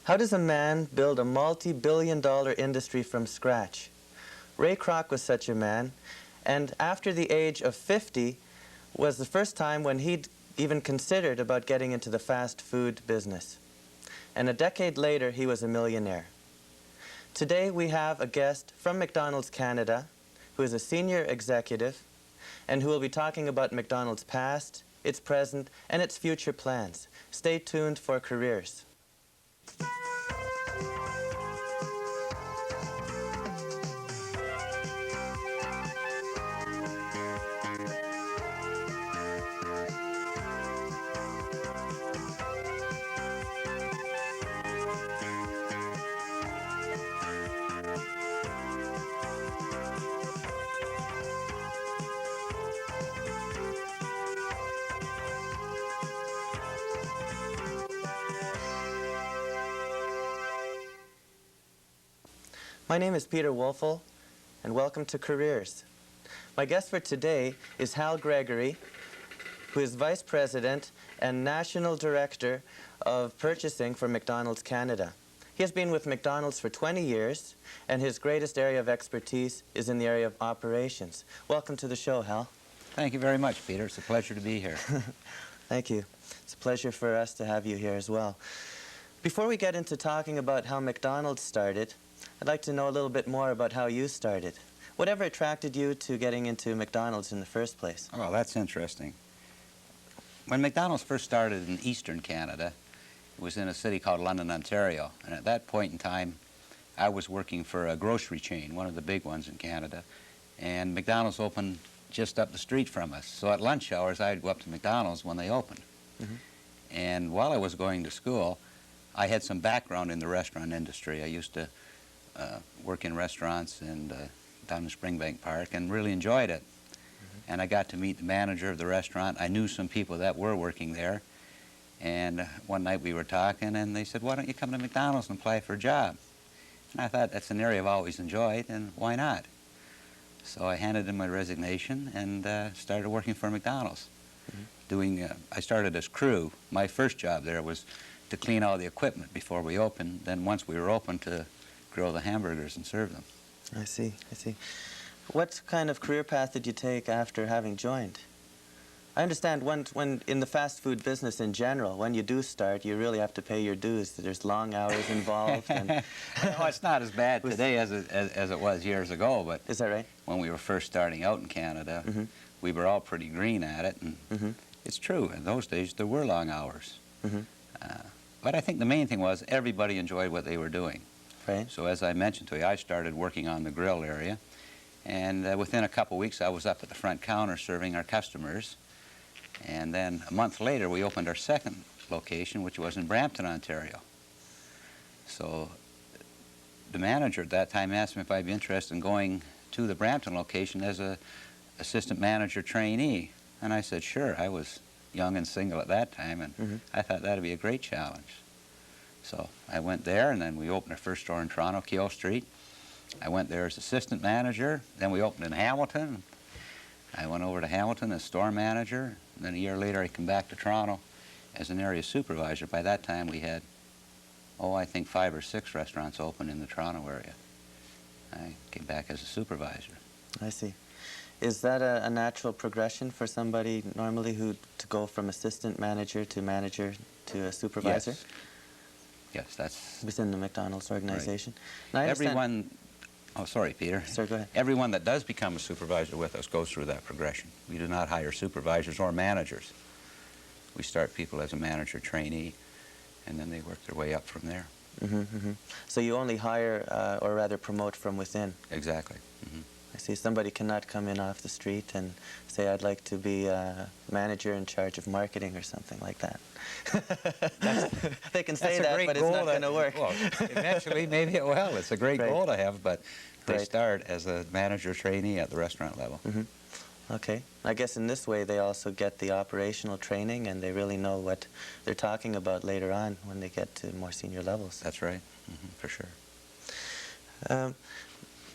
How does a man build a multi-billion-dollar industry from scratch? Ray Kroc was such a man, and after the age of 50 was the first time when he'd even considered about getting into the fast food business. And a decade later, he was a millionaire. Today, we have a guest from McDonald's Canada who is a senior executive and who will be talking about McDonald's past, its present, and its future plans. Stay tuned for Careers. My name is Peter Wolfl, and welcome to Careers. My guest for today is Hal Gregory, who is Vice President and National Director of Purchasing for McDonald's Canada. He has been with McDonald's for 20 years, and his greatest area of expertise is in the area of operations. Welcome to the show, Hal. Thank you very much, Peter. It's a pleasure to be here. Thank you. It's a pleasure for us to have you here as well. Before we get into talking about how McDonald's started, I'd like to know a little bit more about how you started. Whatever attracted you to getting into McDonald's in the first place? Oh, that's interesting. When McDonald's first started in eastern Canada, it was in a city called London, Ontario. And at that point in time, I was working for a grocery chain, one of the big ones in Canada. And McDonald's opened just up the street from us. So at lunch hours, I'd go up to McDonald's when they opened. Mm-hmm. And while I was going to school, I had some background in the restaurant industry. I used to work in restaurants and down in Springbank Park and really enjoyed it. Mm-hmm. And I got to meet the manager of the restaurant. I knew some people that were working there. And one night we were talking and they said, why don't you come to McDonald's and apply for a job? And I thought, that's an area I've always enjoyed, and why not? So I handed in my resignation and started working for McDonald's. Mm-hmm. I started as crew. My first job there was to clean all the equipment before we opened. Then once we were open, to grill the hamburgers and serve them. I see, I see. What kind of career path did you take after having joined? I understand when in the fast food business in general, when you do start, you really have to pay your dues. There's long hours involved. And well, it's not as bad today as it was years ago, but is that right? When we were first starting out in Canada, mm-hmm. we were all pretty green at it, and mm-hmm. it's true. In those days, there were long hours. Mm-hmm. But I think the main thing was everybody enjoyed what they were doing. Right. So as I mentioned to you, I started working on the grill area, and within a couple weeks I was up at the front counter serving our customers. And then a month later we opened our second location, which was in Brampton, Ontario. So the manager at that time asked me if I'd be interested in going to the Brampton location as a assistant manager trainee. And I said, sure. I was young and single at that time, and mm-hmm. I thought that'd be a great challenge. So I went there, and then we opened our first store in Toronto, Keogh Street. I went there as assistant manager. Then we opened in Hamilton. I went over to Hamilton as store manager. And then a year later, I came back to Toronto as an area supervisor. By that time, we had, I think 5 or 6 restaurants open in the Toronto area. I came back as a supervisor. I see. Is that a natural progression for somebody normally to go from assistant manager to a supervisor? Yes. Yes, that's within the McDonald's organization. Right. Everyone, sorry, Peter. Sir, go ahead. Everyone that does become a supervisor with us goes through that progression. We do not hire supervisors or managers. We start people as a manager trainee, and then they work their way up from there. Mm-hmm, mm-hmm. So you only hire, or rather promote from within? Exactly. Mm-hmm. I see. Somebody cannot come in off the street and say, I'd like to be a manager in charge of marketing or something like that. They can say that, but it's not going to work. Well, eventually, maybe it will. It's a great goal to have, but they start as a manager trainee at the restaurant level. Mm-hmm. Okay. I guess in this way, they also get the operational training, and they really know what they're talking about later on when they get to more senior levels. That's right. Mm-hmm. For sure.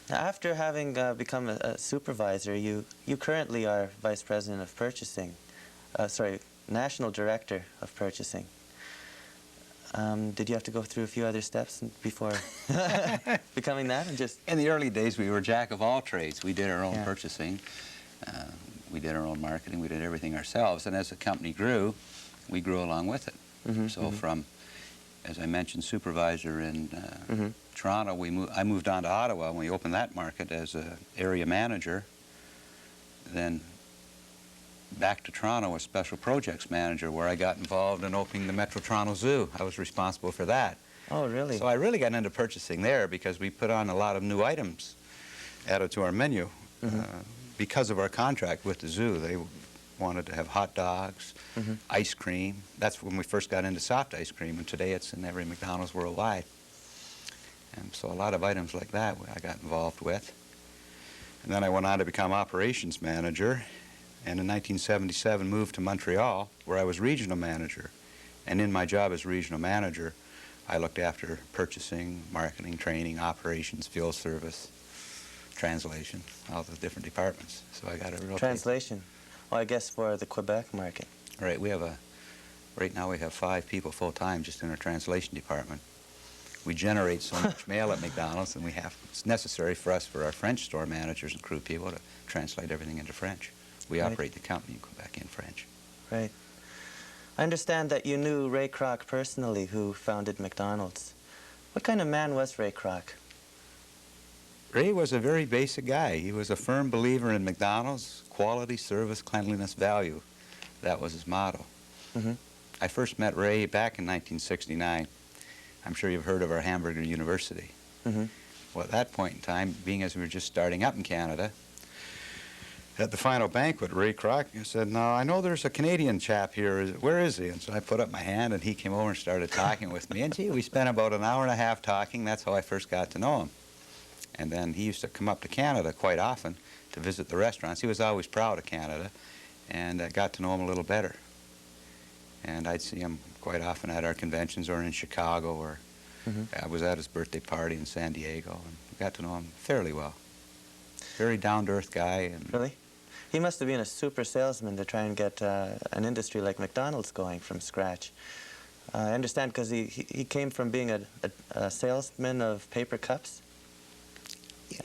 After having become a supervisor, you currently are Vice President of Purchasing, National Director of Purchasing. Did you have to go through a few other steps before becoming that? And just In the early days, we were jack of all trades. We did our own Yeah. purchasing. We did our own marketing. We did everything ourselves. And as the company grew, we grew along with it. So from, as I mentioned, supervisor in Toronto, I moved on to Ottawa, and we opened that market as an area manager. Then back to Toronto as special projects manager, where I got involved in opening the Metro Toronto Zoo. I was responsible for that. Oh, really? So I really got into purchasing there because we put on a lot of new items added to our menu because of our contract with the zoo. They wanted to have hot dogs, ice cream. That's when we first got into soft ice cream, and today it's in every McDonald's worldwide. And so a lot of items like that I got involved with. And then I went on to become operations manager, and in 1977 moved to Montreal, where I was regional manager. And in my job as regional manager, I looked after purchasing, marketing, training, operations, field service, translation, all the different departments. So I got a real Translation. Well, I guess for the Quebec market. Right. Right now we have 5 people full-time just in our translation department. We generate so much mail at McDonald's, and it's necessary for us, for our French store managers and crew people, to translate everything into French. We operate the company in Quebec in French. Right. I understand that you knew Ray Kroc personally, who founded McDonald's. What kind of man was Ray Kroc? Ray was a very basic guy. He was a firm believer in McDonald's: quality, service, cleanliness, value. That was his motto. I first met Ray back in 1969. I'm sure you've heard of our Hamburger University. Well, at that point in time, being as we were just starting up in Canada, at the final banquet, Ray Kroc said, "Now, I know there's a Canadian chap here. Where is he?" And so I put up my hand, and he came over and started talking with me. And gee, we spent about an hour and a half talking. That's how I first got to know him. And then he used to come up to Canada quite often to visit the restaurants. He was always proud of Canada, and I got to know him a little better. And I'd see him quite often at our conventions, or in Chicago, or I was at his birthday party in San Diego, and got to know him fairly well. Very down-to-earth guy. And Really? He must have been a super salesman to try and get an industry like McDonald's going from scratch. I understand because he came from being a salesman of paper cups.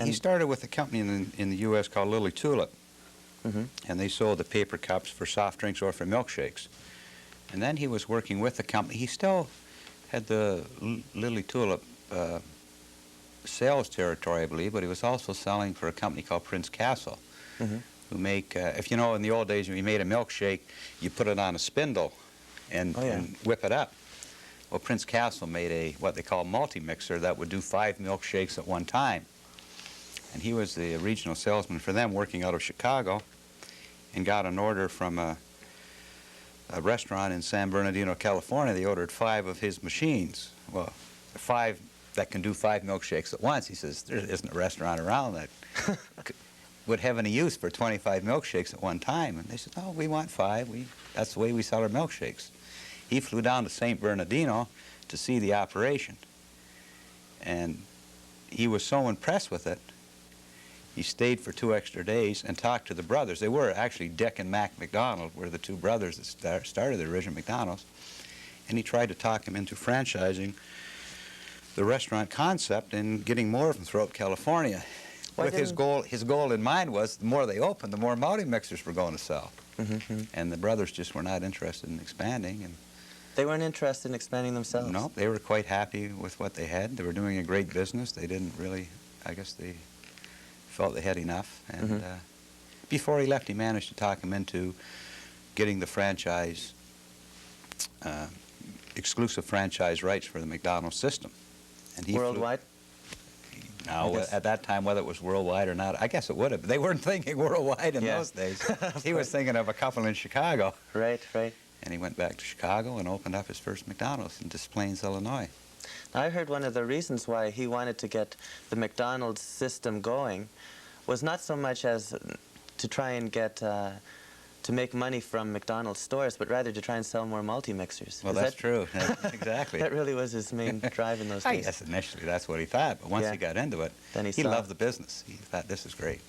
He started with a company in the U.S. called Lily Tulip, and they sold the paper cups for soft drinks or for milkshakes. And then he was working with the company. He still had the Lily Tulip sales territory, I believe, but he was also selling for a company called Prince Castle, who make, if you know, in the old days when you made a milkshake, you put it on a spindle and whip it up. Well, Prince Castle made what they call multi-mixer that would do 5 milkshakes at one time. And he was the regional salesman for them, working out of Chicago, and got an order from a restaurant in San Bernardino, California. They ordered 5 of his machines. Well, 5 that can do 5 milkshakes at once. He says, there isn't a restaurant around that would have any use for 25 milkshakes at one time. And they said, "No, we want 5. That's the way we sell our milkshakes." He flew down to St. Bernardino to see the operation. And he was so impressed with it, he stayed for 2 extra days and talked to the brothers. They were actually Dick and Mac McDonald, were the 2 brothers that started the original McDonald's. And he tried to talk him into franchising the restaurant concept and getting more of them throughout California. With his goal in mind was, the more they opened, the more multi-mixers were going to sell. And the brothers just were not interested in expanding. And They weren't interested in expanding themselves? no, they were quite happy with what they had. They were doing a great business. They didn't really, I guess they felt they had enough. And before he left, he managed to talk him into getting the franchise, exclusive franchise rights for the McDonald's system. And he Worldwide? Now, at that time, whether it was worldwide or not, I guess it would have. They weren't thinking worldwide in those days. He was thinking of a couple in Chicago. Right, right. And he went back to Chicago and opened up his first McDonald's in Des Plaines, Illinois. I heard one of the reasons why he wanted to get the McDonald's system going was not so much as to try and get to make money from McDonald's stores, but rather to try and sell more multi-mixers. Well, that's true. Exactly. That really was his main drive in those days. Yes, initially that's what he thought, but once he got into it, then he loved the business. He thought, this is great.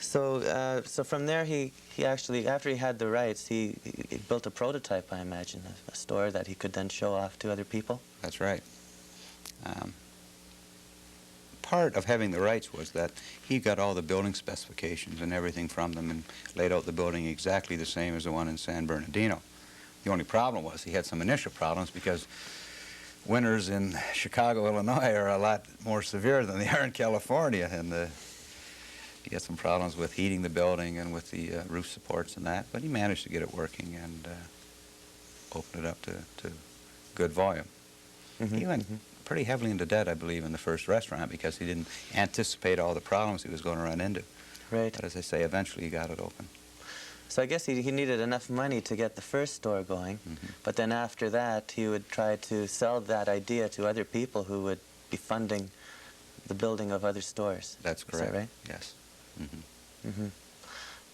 So from there, he actually, after he had the rights, he built a prototype, I imagine, a store that he could then show off to other people. That's right. Part of having the rights was that he got all the building specifications and everything from them and laid out the building exactly the same as the one in San Bernardino. The only problem was he had some initial problems because winters in Chicago, Illinois are a lot more severe than they are in California, and he had some problems with heating the building and with the roof supports and that, but he managed to get it working and open it up to good volume. He went pretty heavily into debt, I believe, in the first restaurant because he didn't anticipate all the problems he was going to run into. Right. But as I say, eventually he got it open. So I guess he needed enough money to get the first store going, but then after that he would try to sell that idea to other people who would be funding the building of other stores. That's correct. Is that right? Yes.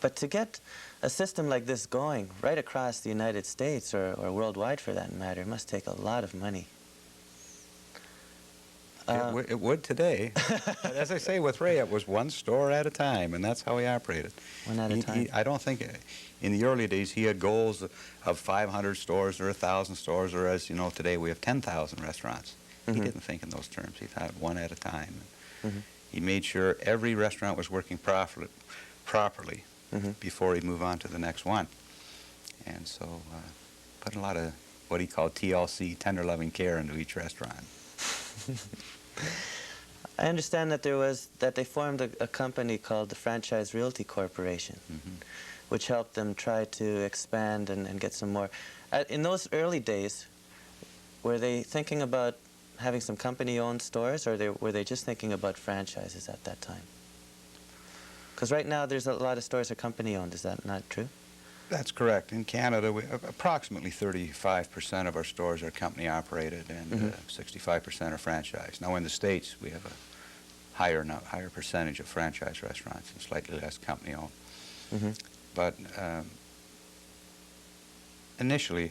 But to get a system like this going right across the United States, or worldwide for that matter, must take a lot of money. It would today. But as I say, with Ray, it was one store at a time, and that's how he operated. One at a time. I don't think in the early days he had goals of 500 stores or 1,000 stores, or as you know, today we have 10,000 restaurants. He didn't think in those terms. He thought one at a time. He made sure every restaurant was working properly before he'd move on to the next one. And so put a lot of what he called TLC, tender loving care, into each restaurant. I understand that they formed a company called the Franchise Realty Corporation, which helped them try to expand and get some more. In those early days, were they thinking about having some company-owned stores, or were they just thinking about franchises at that time? Because right now there's a lot of stores that are company-owned. Is that not true? That's correct. In Canada, approximately 35% of our stores are company-operated, and 65% are franchised. Now, in the States, we have a higher percentage of franchise restaurants and slightly less company-owned. But initially,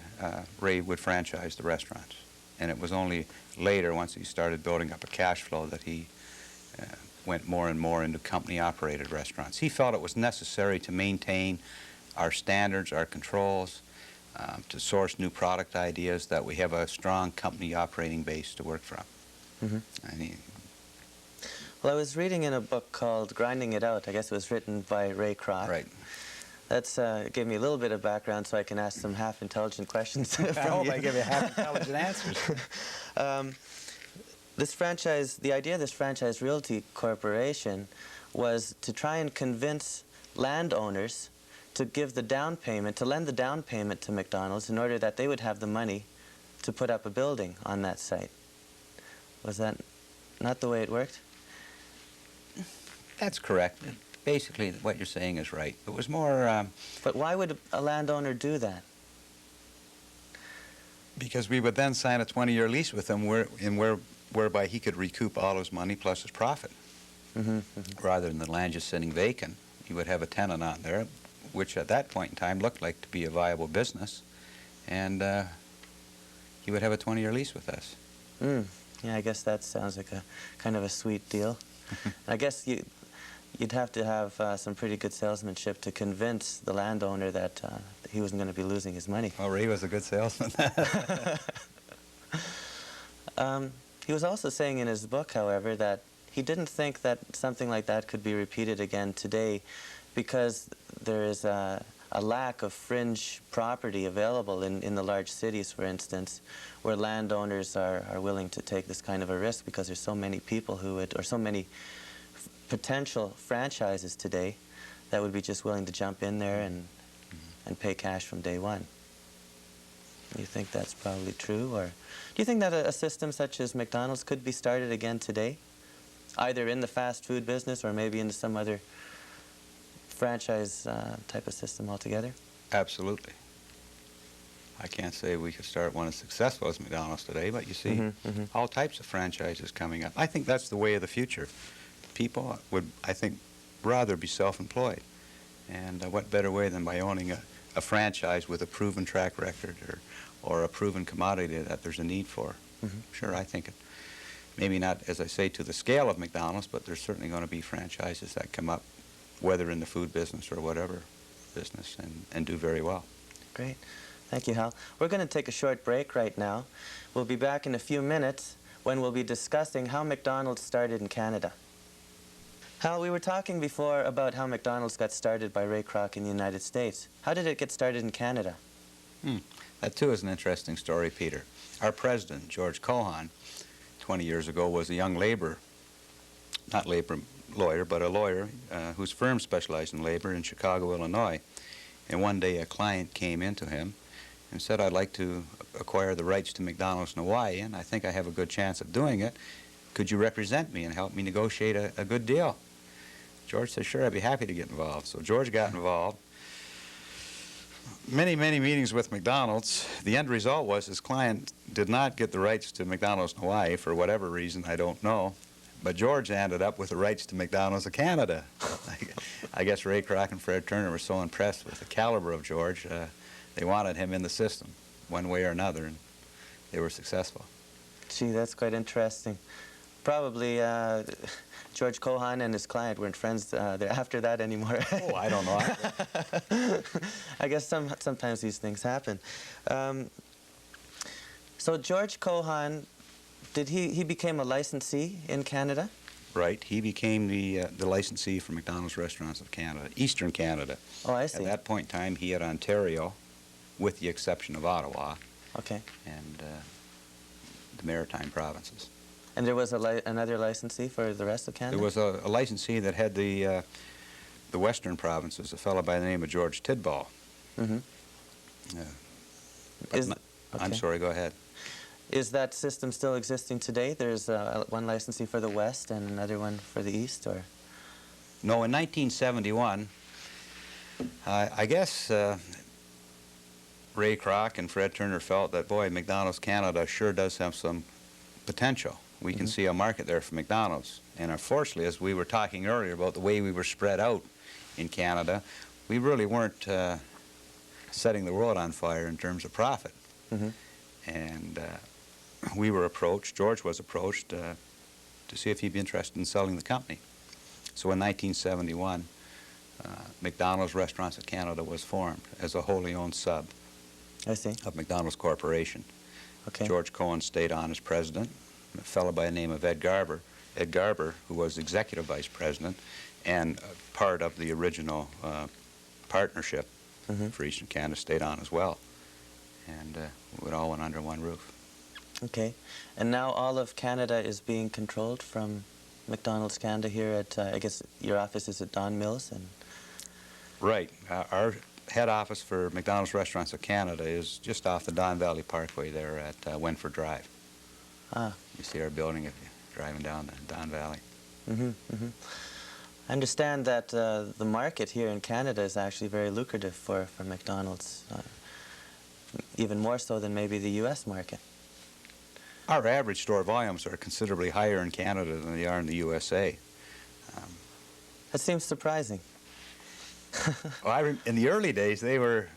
Ray would franchise the restaurants, and it was only later, once he started building up a cash flow, that he went more and more into company-operated restaurants. He felt it was necessary to maintain our standards, our controls, to source new product ideas, that we have a strong company operating base to work from. Well, I was reading in a book called Grinding It Out. I guess it was written by Ray Kroc. Right. That's gave me a little bit of background so I can ask some half-intelligent questions from I hope you. I give you half-intelligent answers. The idea of this Franchise Realty Corporation was to try and convince landowners to give the down payment, to lend the down payment to McDonald's in order that they would have the money to put up a building on that site. Was that not the way it worked? That's correct. Basically, what you're saying is right. It was more... But why would a landowner do that? Because we would then sign a 20-year lease with him whereby he could recoup all his money plus his profit. Rather than the land just sitting vacant, he would have a tenant on there, which at that point in time looked like to be a viable business, and he would have a 20-year lease with us. Yeah, I guess that sounds like a kind of a sweet deal. I guess you'd have to have some pretty good salesmanship to convince the landowner that he wasn't going to be losing his money. Oh, Ray was a good salesman. He was also saying in his book, however, that he didn't think that something like that could be repeated again today, because there is a lack of fringe property available in the large cities, for instance, where landowners are willing to take this kind of a risk, because there's so many people who would, or so many potential franchises today that would be just willing to jump in there and pay cash from day one. You think that's probably true, or do you think that a system such as McDonald's could be started again today, either in the fast food business or maybe into some other franchise type of system altogether? Absolutely. I can't say we could start one as successful as McDonald's today, but you see all types of franchises coming up. I think that's the way of the future. People would, I think, rather be self-employed. And what better way than by owning a franchise with a proven track record or a proven commodity that there's a need for. Sure, I think it, maybe not, as I say, to the scale of McDonald's, but there's certainly going to be franchises that come up whether in the food business or whatever business, and do very well. Great. Thank you, Hal. We're going to take a short break right now. We'll be back in a few minutes when we'll be discussing how McDonald's started in Canada. Hal, we were talking before about how McDonald's got started by Ray Kroc in the United States. How did it get started in Canada? That, too, is an interesting story, Peter. Our president, George Cohan, 20 years ago, was a young labor lawyer, but a lawyer whose firm specialized in labor in Chicago, Illinois. And one day a client came into him and said, "I'd like to acquire the rights to McDonald's in Hawaii, and I think I have a good chance of doing it. Could you represent me and help me negotiate a good deal?" George said, "Sure, I'd be happy to get involved." So George got involved. Many meetings with McDonald's. The end result was his client did not get the rights to McDonald's in Hawaii for whatever reason, I don't know. But George ended up with the rights to McDonald's of Canada. I guess Ray Kroc and Fred Turner were so impressed with the caliber of George, they wanted him in the system one way or another, and they were successful. Gee, that's quite interesting. Probably George Cohan and his client weren't friends after that anymore. Oh, I don't know. I guess sometimes these things happen. So George Cohan, he became a licensee in Canada? Right. He became the licensee for McDonald's Restaurants of Canada, Eastern Canada. Oh, I see. At that point in time, he had Ontario, with the exception of Ottawa. Okay. And the Maritime provinces. And there was another licensee for the rest of Canada? There was a licensee that had the Western provinces, a fellow by the name of George Tidball. Mm-hmm. I'm sorry, go ahead. Is that system still existing today? There's one licensee for the West and another one for the East, or? No, in 1971, I guess Ray Kroc and Fred Turner felt that, boy, McDonald's Canada sure does have some potential. We can see a market there for McDonald's. And unfortunately, as we were talking earlier about the way we were spread out in Canada, we really weren't setting the world on fire in terms of profit. Mm-hmm. And we were approached, George was approached, to see if he'd be interested in selling the company. So in 1971, McDonald's Restaurants of Canada was formed as a wholly owned sub of McDonald's Corporation. Okay. George Cohan stayed on as president. A fellow by the name of Ed Garber, who was executive vice president and part of the original partnership for Eastern Canada, stayed on as well. And it all went under one roof. Okay. And now all of Canada is being controlled from McDonald's Canada here at, I guess your office is at Don Mills? And Right. Our head office for McDonald's Restaurants of Canada is just off the Don Valley Parkway there at Winford Drive. Ah. You see our building if you're driving down the Don Valley. Mm-hmm, mm-hmm. I understand that the market here in Canada is actually very lucrative for McDonald's, even more so than maybe the U.S. market. Our average store volumes are considerably higher in Canada than they are in the USA. That seems surprising. Well, in the early days, they were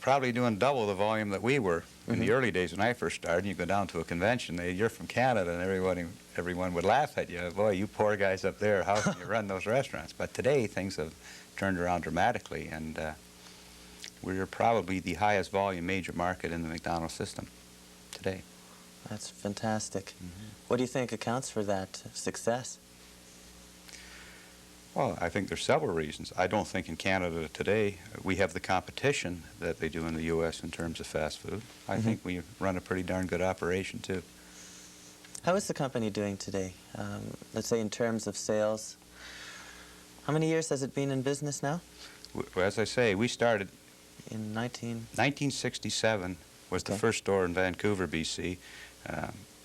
probably doing double the volume that we were. In the early days when I first started, you go down to a convention, you're from Canada, and everyone would laugh at you. Boy, you poor guys up there, how can you run those restaurants? But today, things have turned around dramatically, and we're probably the highest volume major market in the McDonald's system today. That's fantastic. What do you think accounts for that success? Well, I think there's several reasons. I don't think in Canada today we have the competition that they do in the U.S. in terms of fast food. I think we run a pretty darn good operation, too. How is the company doing today? Let's say in terms of sales. How many years has it been in business now? Well, as I say, we started in 1967 was the first store in Vancouver, BC.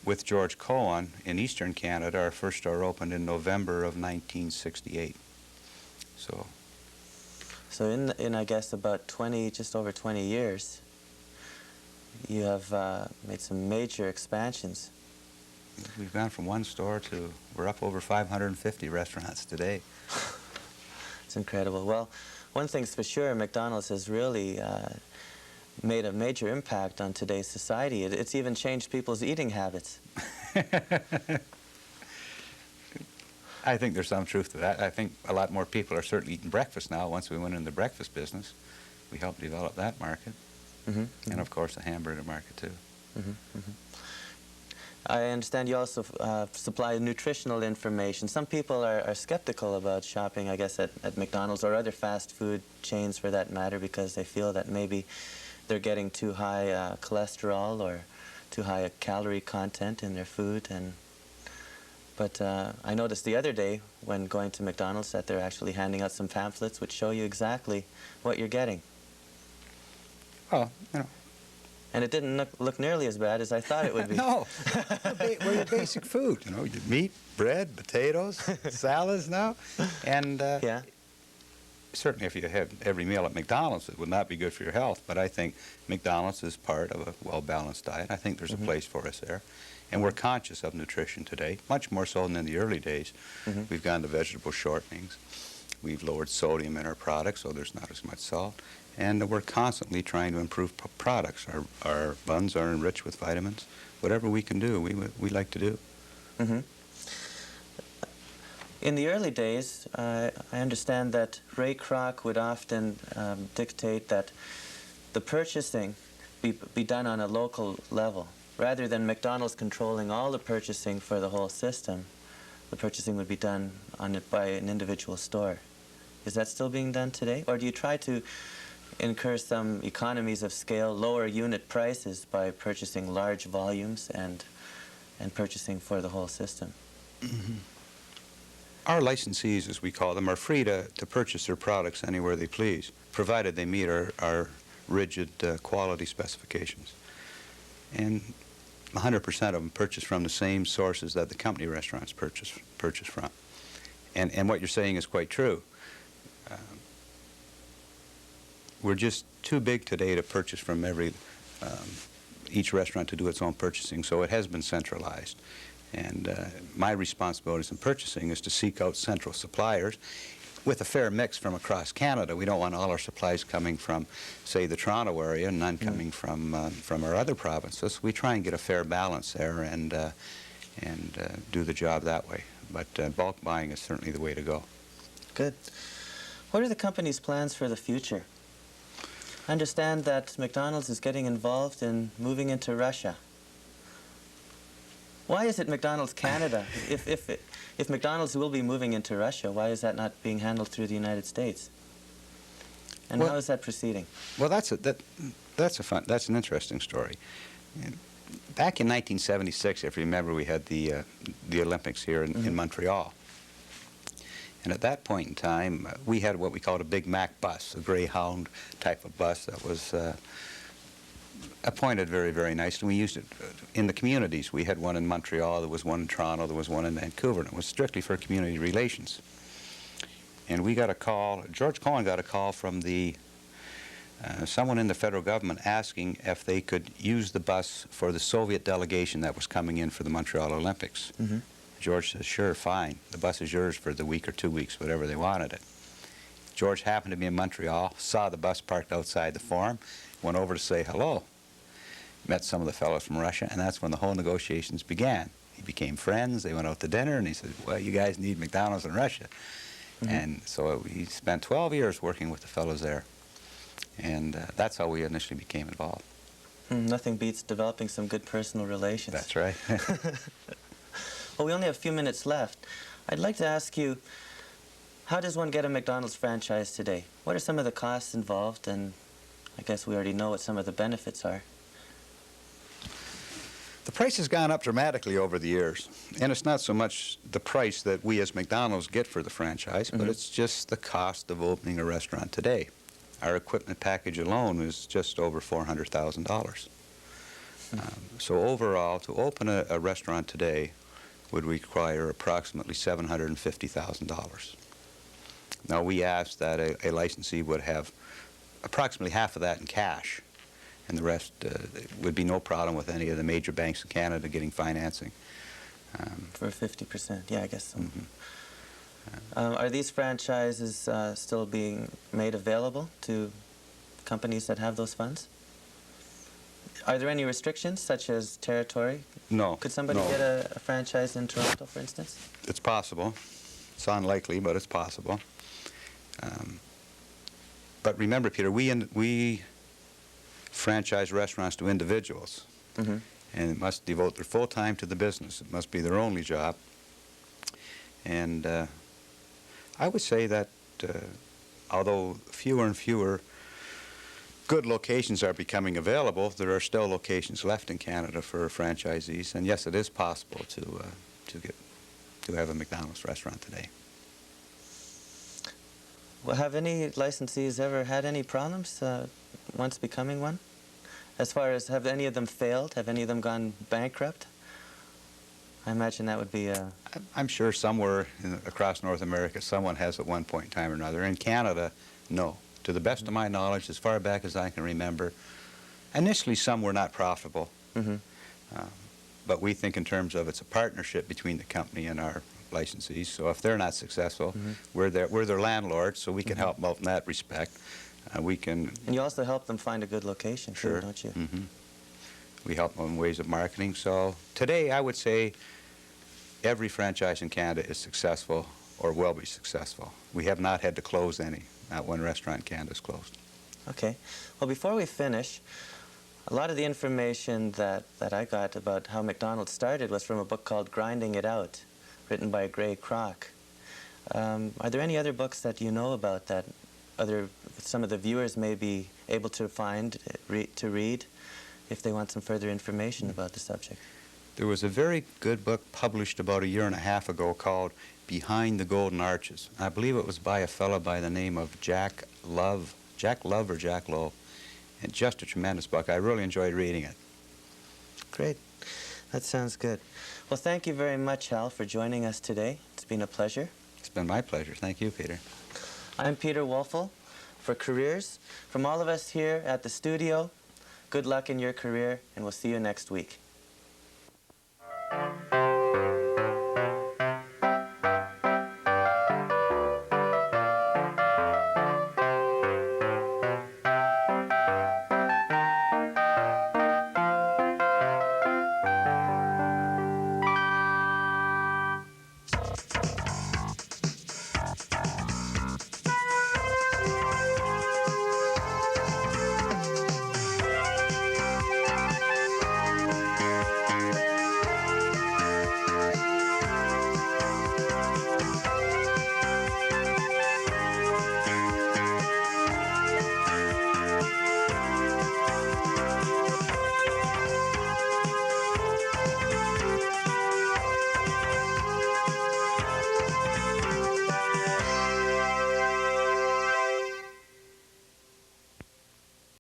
With George Cohan in Eastern Canada, our first store opened in November of 1968. So in I guess about just over 20 years, you have made some major expansions. We've gone from one store to we're up over 550 restaurants today. It's incredible. Well, one thing's for sure, McDonald's has really made a major impact on today's society. It's even changed people's eating habits. I think there's some truth to that. I think a lot more people are certainly eating breakfast now. Once we went into the breakfast business, we helped develop that market. And, of course, the hamburger market, too. I understand you also supply nutritional information. Some people are skeptical about shopping, I guess, at McDonald's or other fast food chains for that matter, because they feel that maybe they're getting too high cholesterol or too high a calorie content in their food. But I noticed the other day when going to McDonald's that they're actually handing out some pamphlets which show you exactly what you're getting. Well, you know. And it didn't look nearly as bad as I thought it would be. No. We're your basic food, you know, your meat, bread, potatoes, salads now. And yeah. Certainly if you have every meal at McDonald's, it would not be good for your health. But I think McDonald's is part of a well-balanced diet. I think there's a place for us there. And we're conscious of nutrition today, much more so than in the early days. We've gone to vegetable shortenings. We've lowered sodium in our products, so there's not as much salt. And we're constantly trying to improve products. Our buns are enriched with vitamins. Whatever we can do, we like to do. In the early days, I understand that Ray Kroc would often dictate that the purchasing be done on a local level. Rather than McDonald's controlling all the purchasing for the whole system, the purchasing would be done by an individual store. Is that still being done today? Or do you try to incur some economies of scale, lower unit prices by purchasing large volumes and purchasing for the whole system? Our licensees, as we call them, are free to purchase their products anywhere they please, provided they meet our rigid quality specifications. And 100% of them purchase from the same sources that the company restaurants purchase from. And what you're saying is quite true. We're just too big today to purchase from each restaurant to do its own purchasing, so it has been centralized. And my responsibilities in purchasing is to seek out central suppliers with a fair mix from across Canada. We don't want all our supplies coming from, say, the Toronto area and none coming from our other provinces. We try and get a fair balance there and do the job that way. But bulk buying is certainly the way to go. Good. What are the company's plans for the future? I understand that McDonald's is getting involved in moving into Russia. Why is it McDonald's Canada? If McDonald's will be moving into Russia, why is that not being handled through the United States? And how is that proceeding? Well, that's an interesting story. Back in 1976, if you remember, we had the Olympics here in Montreal. And at that point in time, we had what we called a Big Mac bus, a Greyhound type of bus that was appointed very, very nicely. We used it in the communities. We had one in Montreal, there was one in Toronto, there was one in Vancouver, and it was strictly for community relations. And we got a call, George Cohen got a call from someone in the federal government asking if they could use the bus for the Soviet delegation that was coming in for the Montreal Olympics. George says, sure, fine. The bus is yours for the week or 2 weeks, whatever they wanted it. George happened to be in Montreal, saw the bus parked outside the Forum, went over to say hello, met some of the fellows from Russia, and that's when the whole negotiations began. He became friends, they went out to dinner, and he said, well, you guys need McDonald's in Russia. And so he spent 12 years working with the fellows there. And that's how we initially became involved. Nothing beats developing some good personal relations. That's right. Well, we only have a few minutes left. I'd like to ask you, how does one get a McDonald's franchise today? What are some of the costs involved? And I guess we already know what some of the benefits are. The price has gone up dramatically over the years. And it's not so much the price that we as McDonald's get for the franchise, but it's just the cost of opening a restaurant today. Our equipment package alone is just over $400,000. So overall, to open a restaurant today would require approximately $750,000. Now, we asked that a licensee would have approximately half of that in cash, and the rest would be no problem with any of the major banks in Canada getting financing. For 50%, yeah, I guess so. Are these franchises still being made available to companies that have those funds? Are there any restrictions, such as territory? No. Could somebody get a franchise in Toronto, for instance? It's possible. It's unlikely, but it's possible. But remember, Peter, we franchise restaurants to individuals, and it must devote their full time to the business. It must be their only job. And I would say that although fewer and fewer good locations are becoming available, there are still locations left in Canada for franchisees. And yes, it is possible to have a McDonald's restaurant today. Well, have any licensees ever had any problems once becoming one? As far as, have any of them failed? Have any of them gone bankrupt? I imagine that would be I'm sure somewhere across North America someone has at one point in time or another. In Canada, no. To the best of my knowledge, as far back as I can remember, initially some were not profitable. But we think in terms of it's a partnership between the company and our licensees. So if they're not successful, we're their landlord, so we can help them out in that respect. We can. And you also help them find a good location, sure, too, don't you? We help them in ways of marketing. So today, I would say every franchise in Canada is successful or will be successful. We have not had to close any. Not one restaurant in Canada is closed. Okay. Well, before we finish, a lot of the information that I got about how McDonald's started was from a book called Grinding It Out, written by Ray Kroc. Are there any other books that you know about that some of the viewers may be able to find, to read, if they want some further information about the subject? There was a very good book published about 1.5 years ago called Behind the Golden Arches. I believe it was by a fellow by the name of Jack Love or Jack Lowe. And just a tremendous book. I really enjoyed reading it. Great. That sounds good. Well, thank you very much, Hal, for joining us today. It's been a pleasure. It's been my pleasure. Thank you, Peter. I'm Peter Wolfl for Careers. From all of us here at the studio, good luck in your career, and we'll see you next week.